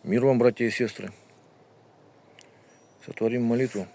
Мир вам, братья и сестры. Сотворим молитву.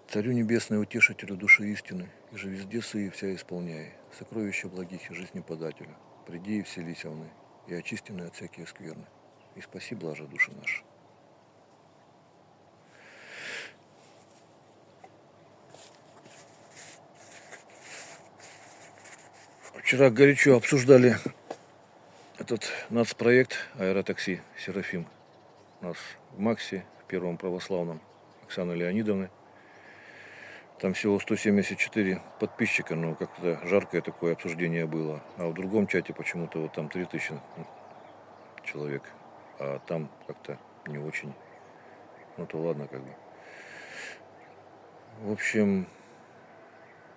Царю небесный, утешителю души истины, и же везде сые вся исполняй, сокровища благих и жизни подателю. Приди и вселись овны, и очистены от всякие скверны, и спаси блаже души наши. Вчера горячо обсуждали этот нацпроект аэротакси «Серафим». У нас в МАКСе, в Первом православном, Оксаны Леонидовны. Там всего 174 подписчика, но как-то жаркое такое обсуждение было. А в другом чате почему-то вот там 3000 человек. А там как-то не очень. Ну то ладно как бы. В общем,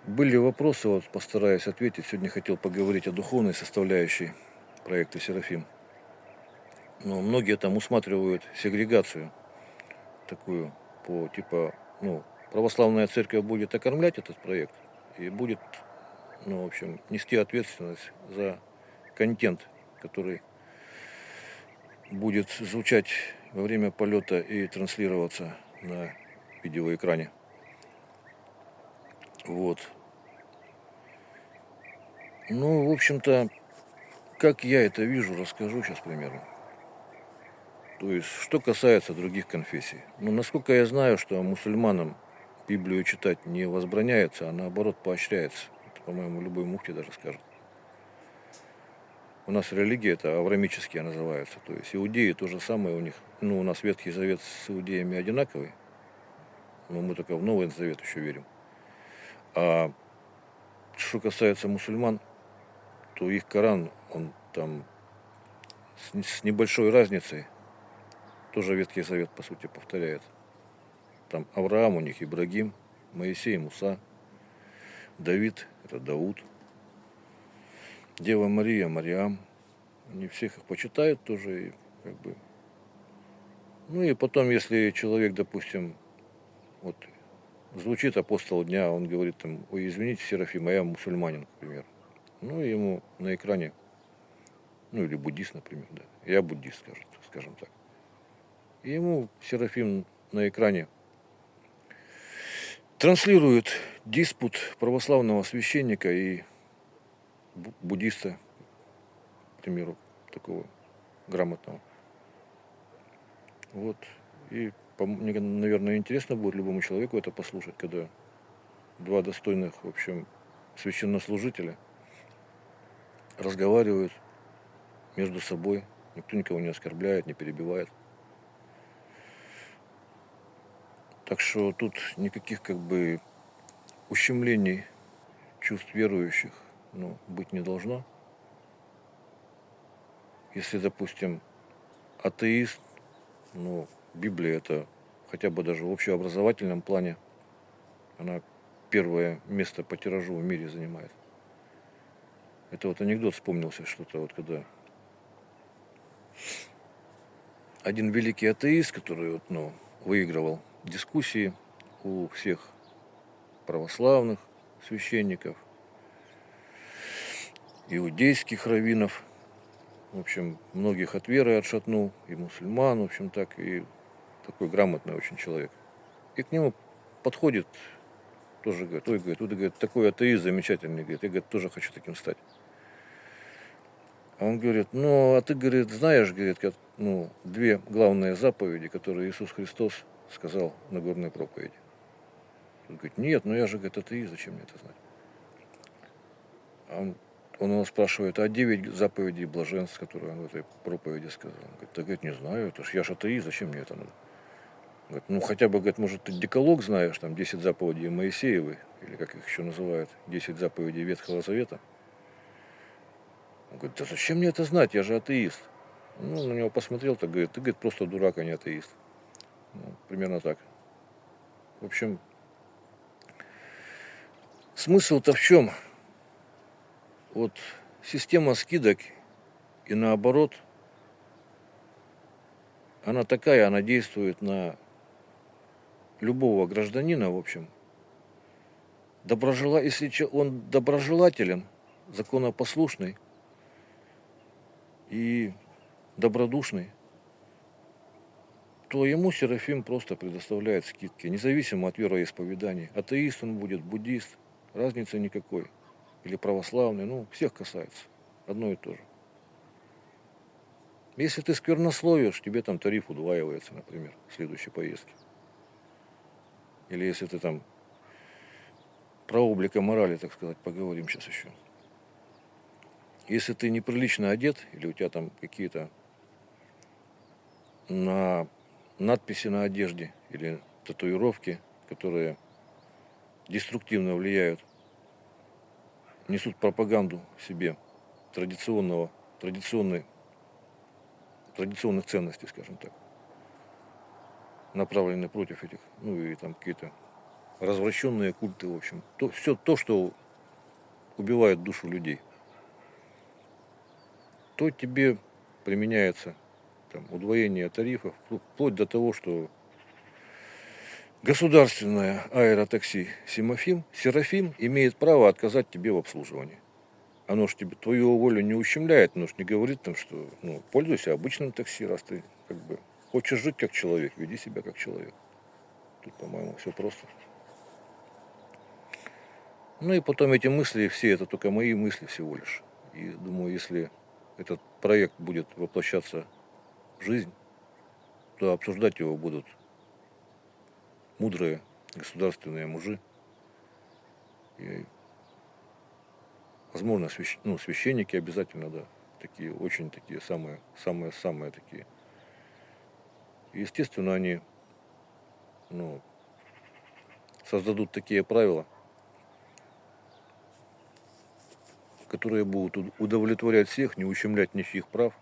были вопросы, вот постараюсь ответить. Сегодня хотел поговорить о духовной составляющей проекта «Серафим». Но многие там усматривают сегрегацию такую по типа, православная церковь будет окормлять этот проект и будет, в общем, нести ответственность за контент, который будет звучать во время полета и транслироваться на видеоэкране. Вот. В общем-то, как я это вижу, расскажу сейчас примерно. То есть, что касается других конфессий. Насколько я знаю, что мусульманам Библию читать не возбраняется, а наоборот поощряется. Это, по-моему, любой муфти даже скажет. У нас религия это аврамические называются. То есть иудеи то же самое у них. У нас Ветхий Завет с иудеями одинаковый. Но мы только в Новый Завет еще верим. А что касается мусульман, то их Коран, он там с небольшой разницей. Тоже Ветхий Завет, по сути, повторяет. Там Авраам у них, Ибрагим, Моисей, Муса, Давид, это Дауд, Дева Мария, Мариам. Они всех их почитают тоже. И как бы. И потом, если человек, допустим, вот звучит апостол дня, он говорит там: ой, извините, Серафим, а я мусульманин, например. И ему на экране, или буддист, например, да. Я буддист, скажем так. И ему Серафим на экране транслирует диспут православного священника и буддиста, к примеру, такого грамотного. Вот. И, мне, наверное, интересно будет любому человеку это послушать, когда два достойных, в общем, священнослужителя разговаривают между собой. Никто никого не оскорбляет, не перебивает. Так что тут никаких ущемлений чувств верующих быть не должно. Если, допустим, атеист, Библия это хотя бы даже в общеобразовательном плане, она первое место по тиражу в мире занимает. Это вот анекдот вспомнился, что-то вот когда один великий атеист, который выигрывал дискуссии у всех православных священников, иудейских раввинов, в общем, многих от веры отшатнул, и мусульман, в общем, так, и такой грамотный очень человек. И к нему подходит, тоже говорит: ой, говорит, такой атеист замечательный, говорит, я, говорит, тоже хочу таким стать. А он говорит: а ты, говорит, знаешь, говорит, две главные заповеди, которые Иисус Христос сказал на горной проповеди. Он говорит: нет, я же, говорит, атеист, зачем мне это знать? Он его спрашивает: а 9 заповедей блаженств, которые он в этой проповеди сказал? Он говорит: да, говорит, не знаю, это ж я ж атеист, зачем мне это надо? Говорит: хотя бы, говорит, может, ты декалог знаешь, там 10 заповедей Моисеевы, или как их еще называют, 10 заповедей Ветхого Завета. Он говорит: да зачем мне это знать, я же атеист. На него посмотрел, так говорит: ты, говорит, просто дурак, а не атеист. Примерно так. В общем, смысл-то в чем? Вот система скидок и наоборот, она такая, она действует на любого гражданина, в общем. Если он доброжелателен, законопослушный и добродушный, то ему Серафим просто предоставляет скидки, независимо от вероисповедания. Атеист он будет, буддист, разницы никакой. Или православный, ну, всех касается. Одно и то же. Если ты сквернословишь, тебе там тариф удваивается, например, в следующей поездке. Или если ты там про облика морали, так сказать, поговорим сейчас еще. Если ты неприлично одет, или у тебя там какие-то надписи на одежде, или татуировки, которые деструктивно влияют, несут пропаганду в себе традиционных ценностей, скажем так, направленные против этих, ну и там какие-то развращенные культы, в общем. Все то, что убивает душу людей, то тебе применяется там, удвоение тарифов, вплоть до того, что государственное аэротакси Серафим имеет право отказать тебе в обслуживании. Оно ж тебе твою волю не ущемляет, оно ж не говорит там, что ну, пользуйся обычным такси, раз ты как бы хочешь жить как человек, веди себя как человек. Тут, по-моему, все просто. Ну и потом эти мысли, все это только мои мысли всего лишь. И думаю, если этот проект будет воплощаться в жизнь, то обсуждать его будут мудрые государственные мужи. И, возможно, священники обязательно, да. Такие, очень такие, самые такие. И, естественно, они ну, создадут такие правила, которые будут удовлетворять всех, не ущемлять ничьих прав,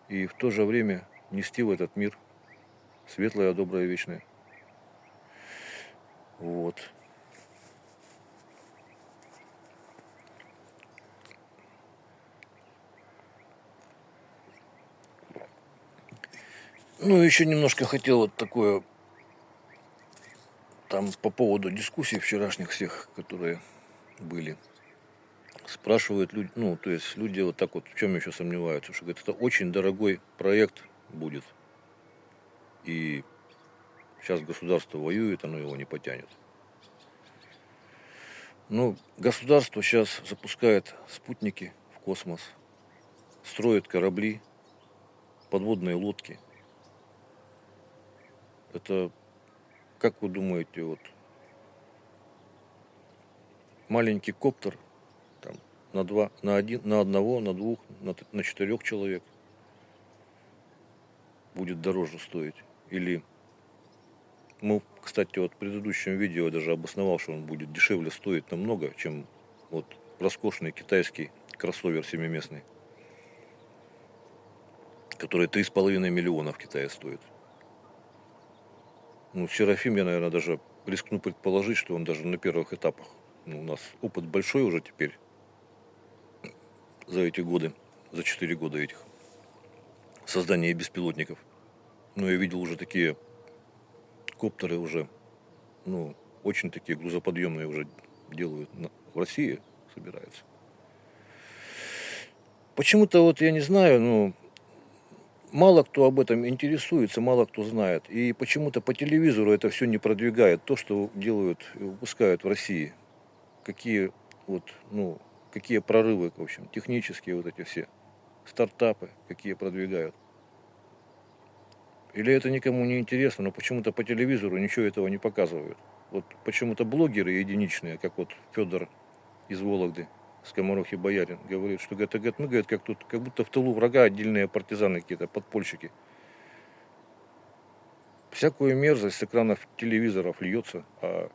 и в то же время нести в этот мир светлое, доброе, вечное. Вот. Ну, еще немножко хотел вот такое, там по поводу дискуссий вчерашних всех, которые были. Спрашивают люди, ну, то есть люди вот так вот в чем еще сомневаются, что говорят, это очень дорогой проект будет. И сейчас государство воюет, оно его не потянет. Ну, государство сейчас запускает спутники в космос, строит корабли, подводные лодки. Это, как вы думаете, вот маленький коптер там, на одного, на двух, на 4 человек будет дороже стоить? Или кстати, вот в предыдущем видео даже обосновал, что он будет дешевле стоить намного, чем вот роскошный китайский кроссовер семиместный, который 3,5 миллиона в Китае стоит. Ну, Серафим, я, наверное, даже рискну предположить, что он даже на первых этапах. Ну, у нас опыт большой уже теперь за эти годы, за 4 года этих создания беспилотников. Ну, я видел уже такие коптеры уже, ну, очень такие грузоподъемные уже делают в России, собираются. Почему-то вот я не знаю, но мало кто об этом интересуется, мало кто знает. И почему-то по телевизору это все не продвигает, то, что делают и выпускают в России. Какие вот, ну, какие прорывы, в общем, технические вот эти все стартапы, какие продвигают. Или это никому не интересно, но почему-то по телевизору ничего этого не показывают. Вот почему-то блогеры единичные, как вот Федор из Вологды, Скоморохи Боярин, говорит, что мы, говорит, как тут, как будто в тылу врага отдельные партизаны какие-то, подпольщики. Всякую мерзость с экранов телевизоров льется, а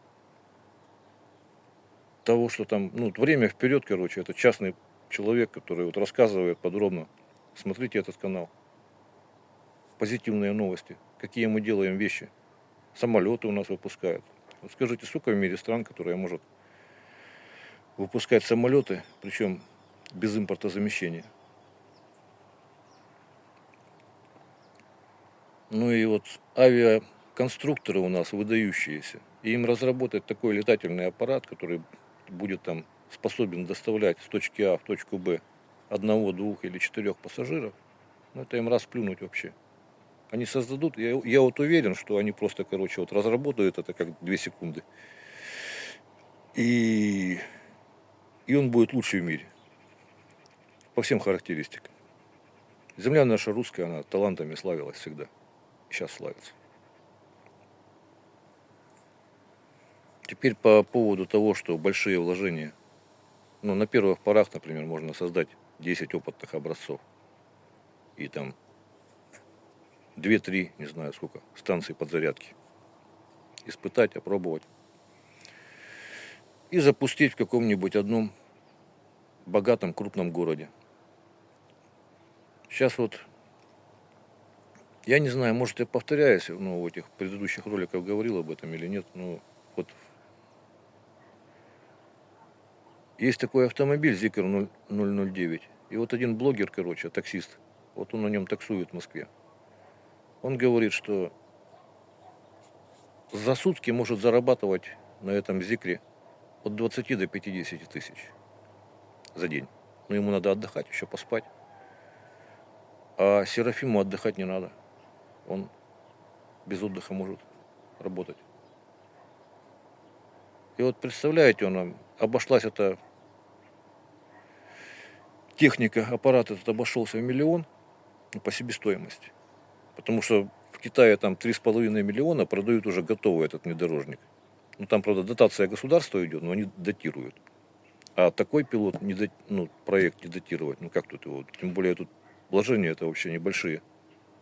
того, что там, ну, время вперед, короче, это частный человек, который вот рассказывает подробно. Смотрите этот канал. Позитивные новости. Какие мы делаем вещи. Самолеты у нас выпускают. Вот скажите, сколько в мире стран, которые может выпускать самолеты, причем без импортозамещения. Ну и вот авиаконструкторы у нас выдающиеся. И им разработать такой летательный аппарат, который будет там способен доставлять с точки А в точку Б одного, двух или 4 пассажиров, Ну, это им расплюнуть вообще. Они создадут, я вот уверен, что они просто, короче, вот разработают это как 2 секунды. И, и он будет лучший в мире. По всем характеристикам. Земля наша русская, она талантами славилась всегда. И сейчас славится. Теперь по поводу того, что большие вложения. Ну, на первых порах, например, можно создать 10 опытных образцов. И там 2-3, не знаю сколько, станций подзарядки. Испытать, опробовать. И запустить в каком-нибудь одном богатом крупном городе. Сейчас вот, я не знаю, может я повторяюсь, ну, в этих предыдущих роликах говорил об этом или нет, но вот есть такой автомобиль Zikr 009. И вот один блогер, короче, таксист, вот он на нем таксует в Москве. Он говорит, что за сутки может зарабатывать на этом Зикре от 20 до 50 тысяч за день. Но ему надо отдыхать, еще поспать. А Серафиму отдыхать не надо. Он без отдыха может работать. И вот представляете, обошлась эта техника, аппарат этот обошелся в 1 миллион, ну, по себестоимости. Потому что в Китае там 3,5 миллиона продают уже готовый этот внедорожник. Ну там, правда, дотация государства идет, но они датируют. А такой пилот, проект не датировать, ну как тут его, тем более тут вложения это вообще небольшие.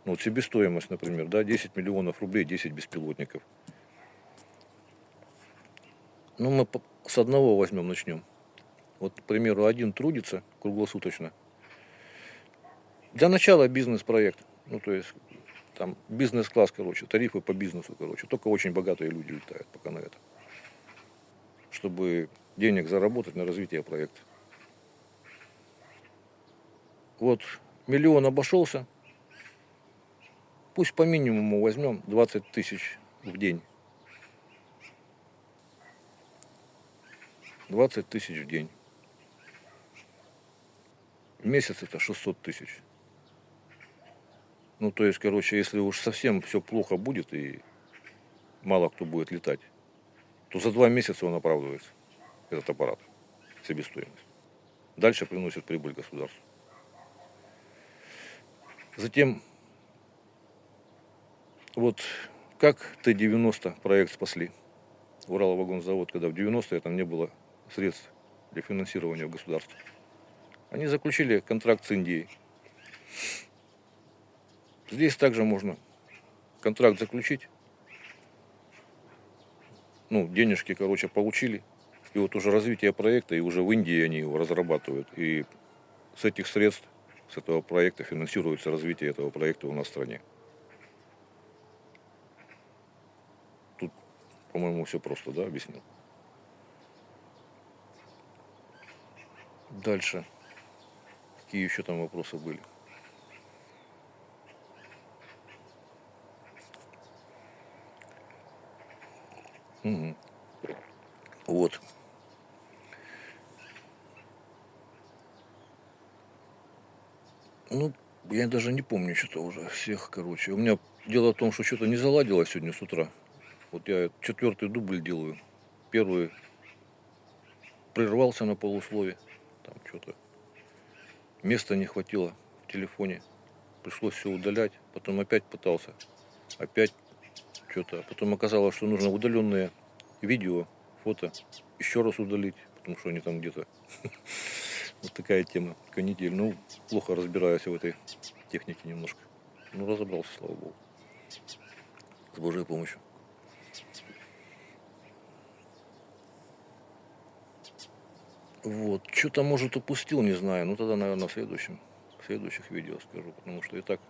Ну вот себестоимость, например, да, 10 миллионов рублей, 10 беспилотников. Ну мы с одного возьмем, начнем. Вот, к примеру, один трудится круглосуточно. Для начала бизнес-проект. Ну, то есть, там, бизнес-класс, короче, тарифы по бизнесу, короче. Только очень богатые люди летают пока на это. Чтобы денег заработать на развитие проекта. Вот, 1 миллион обошелся. Пусть по минимуму возьмем 20 тысяч в день. 20 тысяч в день. В месяц это 600 тысяч. Ну, то есть, короче, если уж совсем все плохо будет и мало кто будет летать, то за 2 месяца он оправдывается, этот аппарат, себестоимость. Дальше приносит прибыль государству. Затем, вот как Т-90 проект спасли. Уралвагонзавод, когда в 90-е там не было средств для финансирования в государстве. Они заключили контракт с Индией. Здесь также можно контракт заключить. Ну, денежки, короче, получили. И вот уже развитие проекта, и уже в Индии они его разрабатывают. И с этих средств, с этого проекта финансируется развитие этого проекта у нас в стране. Тут, по-моему, все просто, да, объяснил. Дальше. Какие еще там вопросы были? Угу. Вот. Ну, я даже не помню что-то уже всех, короче. У меня дело в том, что что-то не заладилось сегодня с утра. Вот я 4-й дубль делаю. Первый прервался на полуслове. Там что-то места не хватило в телефоне. Пришлось все удалять. Потом опять пытался. Опять что-то. Потом оказалось, что нужно удаленные видео, фото еще раз удалить. Потому что они там где-то. Вот такая тема. Канитель. Ну, плохо разбираюсь в этой технике немножко. Ну, разобрался, слава богу. С Божьей помощью. Вот. Что-то, может, упустил, не знаю. Ну, тогда, наверное, в следующих видео скажу. Потому что и так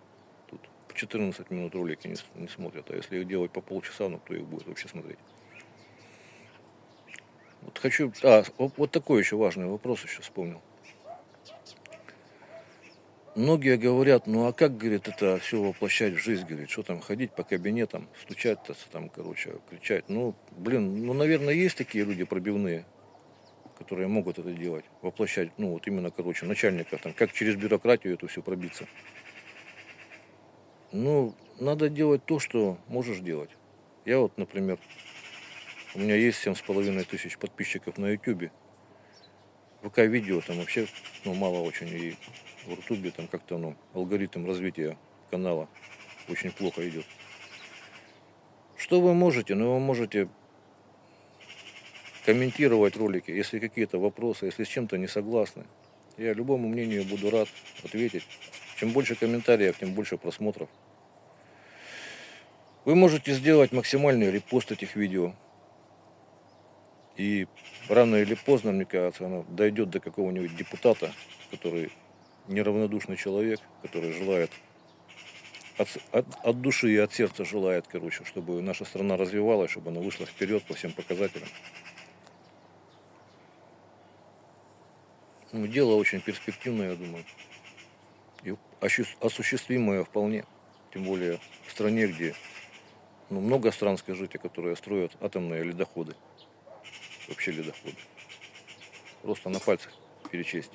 тут по 14 минут ролики не смотрят. А если их делать по полчаса, ну, кто их будет вообще смотреть? Вот хочу... вот такой еще важный вопрос еще вспомнил. Многие говорят, ну а как, говорит, это все воплощать в жизнь, говорит, что там ходить по кабинетам, стучать-то там, короче, кричать. Ну, блин, ну, наверное, есть такие люди пробивные, которые могут это делать, воплощать, ну, вот именно, короче, начальника, там, как через бюрократию это все пробиться. Ну, надо делать то, что можешь делать. Я вот, например, у меня есть 7,5 тысяч подписчиков на YouTube. ВК-видео там вообще, ну, мало очень. И в Рутубе там как-то, ну, алгоритм развития канала очень плохо идет. Что вы можете? Ну, вы можете комментировать ролики, если какие-то вопросы, если с чем-то не согласны. Я любому мнению буду рад ответить. Чем больше комментариев, тем больше просмотров. Вы можете сделать максимальный репост этих видео. И рано или поздно, мне кажется, оно дойдет до какого-нибудь депутата, который неравнодушный человек, который желает от души и от сердца желает, короче, чтобы наша страна развивалась, чтобы она вышла вперед по всем показателям. Ну, дело очень перспективное, я думаю, и осуществимое вполне. Тем более в стране, где, ну, много стран, скажите, которые строят атомные ледоходы. Вообще ледоходы. Просто на пальцах перечесть.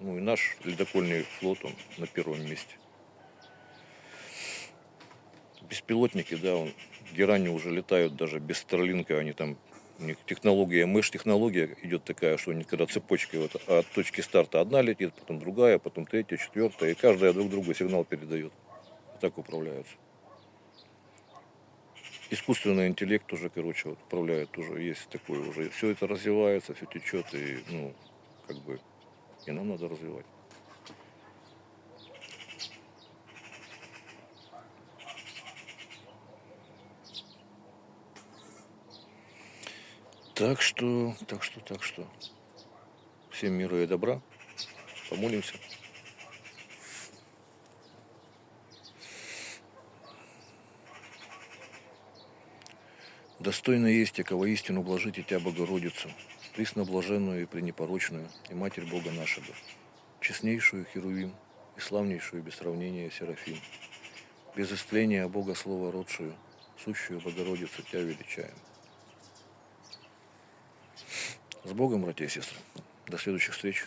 Ну и наш ледокольный флот, он на первом месте. Беспилотники, да, Герани уже летают даже без Старлинка, они там, у них технология, технология идет такая, что они когда цепочкой вот от точки старта одна летит, потом другая, потом третья, четвертая, и каждая друг другу сигнал передает. И так управляются. Искусственный интеллект уже, короче, вот управляет, уже есть такое уже. Все это развивается, все течет, и, ну, как бы, и нам надо развивать. Так что. Всем мира и добра. Помолимся. Достойно есть, яко воистину блажите Тя, Богородицу, пресноблаженную и пренепорочную, и Матерь Бога нашего, честнейшую Херувим и славнейшую без сравнения Серафим, без истления Бога Слова родшую, сущую Богородицу Тя величаем. С Богом, братья и сестры. До следующих встреч.